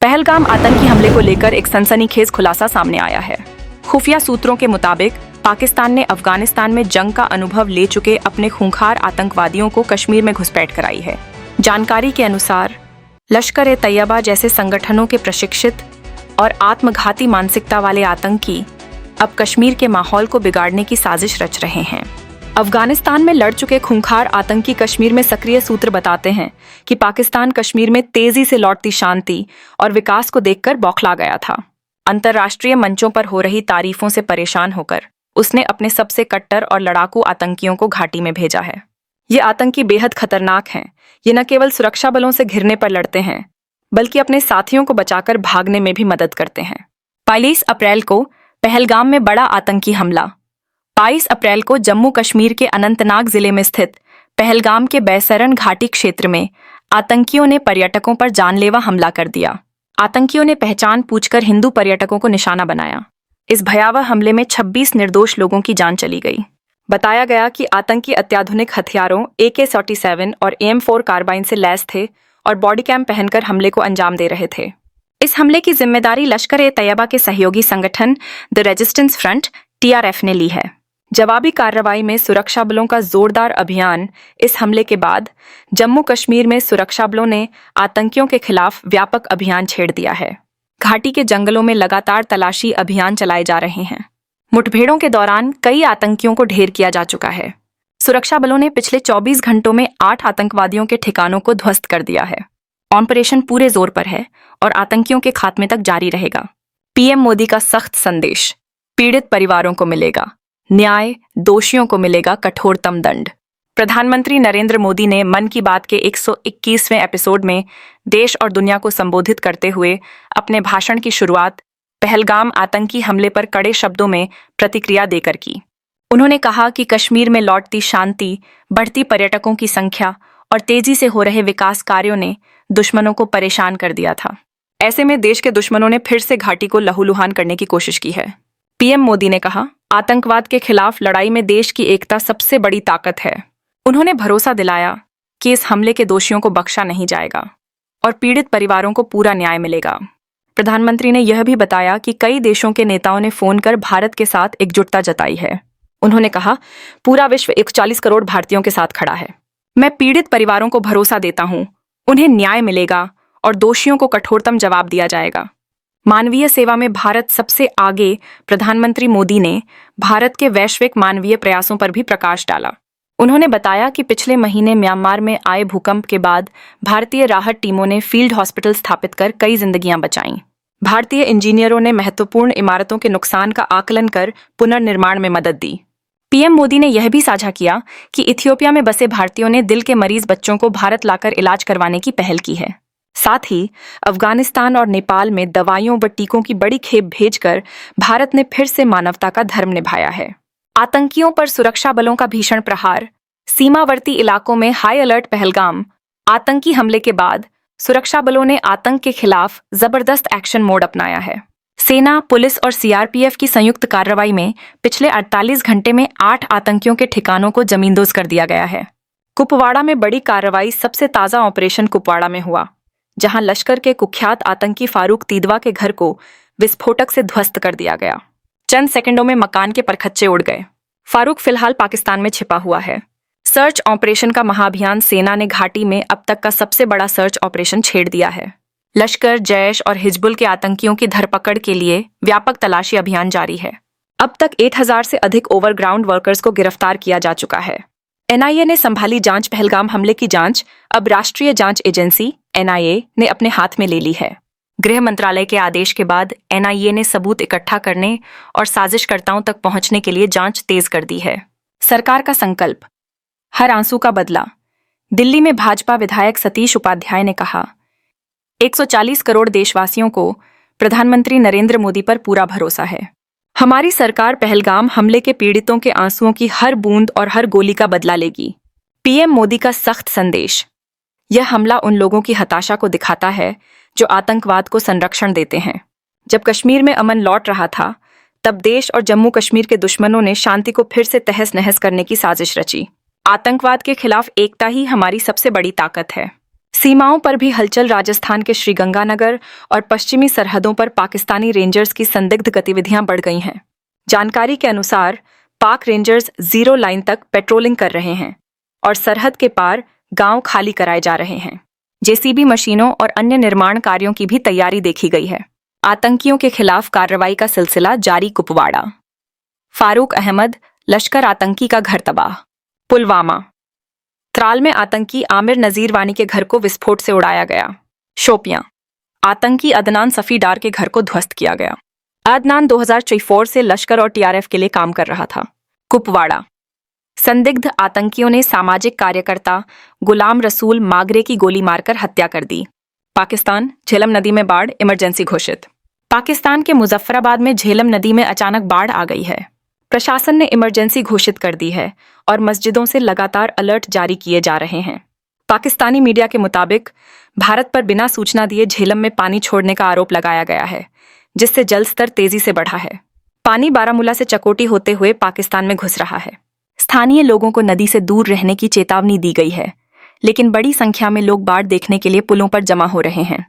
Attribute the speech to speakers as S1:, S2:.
S1: पहलगाम आतंकी हमले को लेकर एक सनसनीखेज खुलासा सामने आया है। खुफिया सूत्रों के मुताबिक पाकिस्तान ने अफगानिस्तान में जंग का अनुभव ले चुके अपने खूंखार आतंकवादियों को कश्मीर में घुसपैठ कराई है। जानकारी के अनुसार लश्कर-ए-तैयबा जैसे संगठनों के प्रशिक्षित और आत्मघाती मानसिकता वाले आतंकी अब कश्मीर के माहौल को बिगाड़ने की साजिश रच रहे हैं। अफगानिस्तान में लड़ चुके खूंखार आतंकी कश्मीर में सक्रिय सूत्र बताते हैं कि पाकिस्तान कश्मीर में तेजी से लौटती शांति और विकास को देखकर बौखला गया था। अंतर्राष्ट्रीय मंचों पर हो रही तारीफों से परेशान होकर उसने अपने सबसे कट्टर और लड़ाकू आतंकियों को घाटी में भेजा है। ये आतंकी बेहद खतरनाक हैं। ये न केवल सुरक्षा बलों से घिरने पर लड़ते हैं, बल्कि अपने साथियों को बचाकर भागने में भी मदद करते हैं। 22 अप्रैल को पहलगाम में बड़ा आतंकी हमला। 22 अप्रैल को जम्मू कश्मीर के अनंतनाग जिले में स्थित पहलगाम के बैसरन घाटी क्षेत्र में आतंकियों ने पर्यटकों पर जानलेवा हमला कर दिया। आतंकियों ने पहचान पूछकर हिंदू पर्यटकों को निशाना बनाया। इस भयावह हमले में 26 निर्दोष लोगों की जान चली गई। बताया गया कि आतंकी अत्याधुनिक हथियारों AK-47 और AM4 कार्बाइन से लैस थे और बॉडी कैम पहनकर हमले को अंजाम दे रहे थे। इस हमले की जिम्मेदारी लश्कर-ए-तैयबा के सहयोगी संगठन द रेजिस्टेंस फ्रंट TRF ने ली है। जवाबी कार्रवाई में सुरक्षा बलों का जोरदार अभियान। इस हमले के बाद जम्मू कश्मीर में सुरक्षा बलों ने आतंकियों के खिलाफ व्यापक अभियान छेड़ दिया है। घाटी के जंगलों में लगातार तलाशी अभियान चलाए जा रहे हैं। मुठभेड़ों के दौरान कई आतंकियों को ढेर किया जा चुका है। सुरक्षा बलों ने पिछले 24 घंटों में 8 आतंकवादियों के ठिकानों को ध्वस्त कर दिया है। ऑपरेशन पूरे जोर पर है और आतंकियों के खात्मे तक जारी रहेगा। PM मोदी का सख्त संदेश। पीड़ित परिवारों को मिलेगा न्याय, दोषियों को मिलेगा कठोरतम दंड। प्रधानमंत्री नरेंद्र मोदी ने मन की बात के 121वें एपिसोड में देश और दुनिया को संबोधित करते हुए अपने भाषण की शुरुआत पहलगाम आतंकी हमले पर कड़े शब्दों में प्रतिक्रिया देकर की। उन्होंने कहा कि कश्मीर में लौटती शांति, बढ़ती पर्यटकों की संख्या और तेजी से हो रहे विकास कार्यों ने दुश्मनों को परेशान कर दिया था। ऐसे में देश के दुश्मनों ने फिर से घाटी को लहूलुहान करने की कोशिश की है। PM मोदी ने कहा, आतंकवाद के खिलाफ लड़ाई में देश की एकता सबसे बड़ी ताकत है। उन्होंने भरोसा दिलाया कि इस हमले के दोषियों को बख्शा नहीं जाएगा और पीड़ित परिवारों को पूरा न्याय मिलेगा। प्रधानमंत्री ने यह भी बताया कि कई देशों के नेताओं ने फोन कर भारत के साथ एकजुटता जताई है। उन्होंने कहा, पूरा विश्व 140 करोड़ भारतीयों के साथ खड़ा है। मैं पीड़ित परिवारों को भरोसा देता हूं, उन्हें न्याय मिलेगा और दोषियों को कठोरतम जवाब दिया जाएगा। मानवीय सेवा में भारत सबसे आगे। प्रधानमंत्री मोदी ने भारत के वैश्विक मानवीय प्रयासों पर भी प्रकाश डाला। उन्होंने बताया कि पिछले महीने म्यांमार में आए भूकंप के बाद भारतीय राहत टीमों ने फील्ड हॉस्पिटल स्थापित कर कई जिंदगियां बचाईं। भारतीय इंजीनियरों ने महत्वपूर्ण इमारतों के नुकसान का आकलन कर पुनर्निर्माण में मदद दी। PM मोदी ने यह भी साझा किया कि इथियोपिया में बसे भारतीयों ने दिल के मरीज बच्चों को भारत लाकर इलाज करवाने की पहल की है। साथ ही अफगानिस्तान और नेपाल में दवाइयों व टीकों की बड़ी खेप भेजकर भारत ने फिर से मानवता का धर्म निभाया है। आतंकियों पर सुरक्षा बलों का भीषण प्रहार। सीमावर्ती इलाकों में हाई अलर्ट। पहलगाम आतंकी हमले के बाद सुरक्षा बलों ने आतंक के खिलाफ जबरदस्त एक्शन मोड अपनाया है। सेना, पुलिस और CRPF की संयुक्त कार्रवाई में पिछले 48 घंटे में 8 आतंकियों के ठिकानों को जमींदोज कर दिया गया है। कुपवाड़ा में बड़ी कार्रवाई। सबसे ताजा ऑपरेशन कुपवाड़ा में हुआ, जहां लश्कर के कुख्यात आतंकी फारूक तीदवा के घर को विस्फोटक से ध्वस्त कर दिया गया। चंद सेकंडों में मकान के परखच्चे उड़ गए। फारूक फिलहाल पाकिस्तान में छिपा हुआ है। सर्च ऑपरेशन का महाअभियान। सेना ने घाटी में अब तक का सबसे बड़ा सर्च ऑपरेशन छेड़ दिया है। लश्कर, जैश और हिजबुल के आतंकियों की धरपकड़ के लिए व्यापक तलाशी अभियान जारी है। अब तक 8000 से अधिक ओवरग्राउंड वर्कर्स को गिरफ्तार किया जा चुका है। NIA ने संभाली जांच। पहलगाम हमले की जांच अब राष्ट्रीय जांच एजेंसी NIA ने अपने हाथ में ले ली है। गृह मंत्रालय के आदेश के बाद NIA ने सबूत इकट्ठा करने और साजिशकर्ताओं तक पहुंचने के लिए जांच तेज कर दी है। सरकार का संकल्प, हर आंसू का बदला। दिल्ली में भाजपा विधायक सतीश उपाध्याय ने कहा, 140 करोड़ देशवासियों को प्रधानमंत्री नरेंद्र मोदी पर पूरा भरोसा है। हमारी सरकार पहलगाम हमले के पीड़ितों के आंसुओं की हर बूंद और हर गोली का बदला लेगी। PM मोदी का सख्त संदेश। यह हमला उन लोगों की हताशा को दिखाता है जो आतंकवाद को संरक्षण देते हैं। जब कश्मीर में अमन लौट रहा था, तब देश और जम्मू कश्मीर के दुश्मनों ने शांति को फिर से तहस नहस करने की साजिश रची। आतंकवाद के खिलाफ एकता ही हमारी सबसे बड़ी ताकत है। सीमाओं पर भी हलचल। राजस्थान के श्रीगंगानगर और पश्चिमी सरहदों पर पाकिस्तानी रेंजर्स की संदिग्ध गतिविधियां बढ़ गई हैं। जानकारी के अनुसार पाक रेंजर्स जीरो लाइन तक पेट्रोलिंग कर रहे हैं और सरहद के पार गांव खाली कराए जा रहे हैं। जेसीबी मशीनों और अन्य निर्माण कार्यों की भी तैयारी देखी गई है। आतंकियों के खिलाफ कार्रवाई का सिलसिला जारी। कुपवाड़ा, फारूक अहमद लश्कर आतंकी का घर तबाह। पुलवामा, त्राल में आतंकी आमिर नजीर वानी के घर को विस्फोट से उड़ाया गया। शोपियां, आतंकी अदनान सफीडार के घर को ध्वस्त किया गया। अदनान 2004 से लश्कर और टीआरएफ के लिए काम कर रहा था। कुपवाड़ा, संदिग्ध आतंकियों ने सामाजिक कार्यकर्ता गुलाम रसूल मागरे की गोली मारकर हत्या कर दी। पाकिस्तान, झेलम नदी में बाढ़, इमरजेंसी घोषित। पाकिस्तान के मुजफ्फराबाद में झेलम नदी में अचानक बाढ़ आ गई है। प्रशासन ने इमरजेंसी घोषित कर दी है और मस्जिदों से लगातार अलर्ट जारी किए जा रहे हैं। पाकिस्तानी मीडिया के मुताबिक भारत पर बिना सूचना दिए झेलम में पानी छोड़ने का आरोप लगाया गया है, जिससे जल स्तर तेजी से बढ़ा है। पानी बारामूला से चकोटी होते हुए पाकिस्तान में घुस रहा है। स्थानीय लोगों को नदी से दूर रहने की चेतावनी दी गई है, लेकिन बड़ी संख्या में लोग बाढ़ देखने के लिए पुलों पर जमा हो रहे हैं।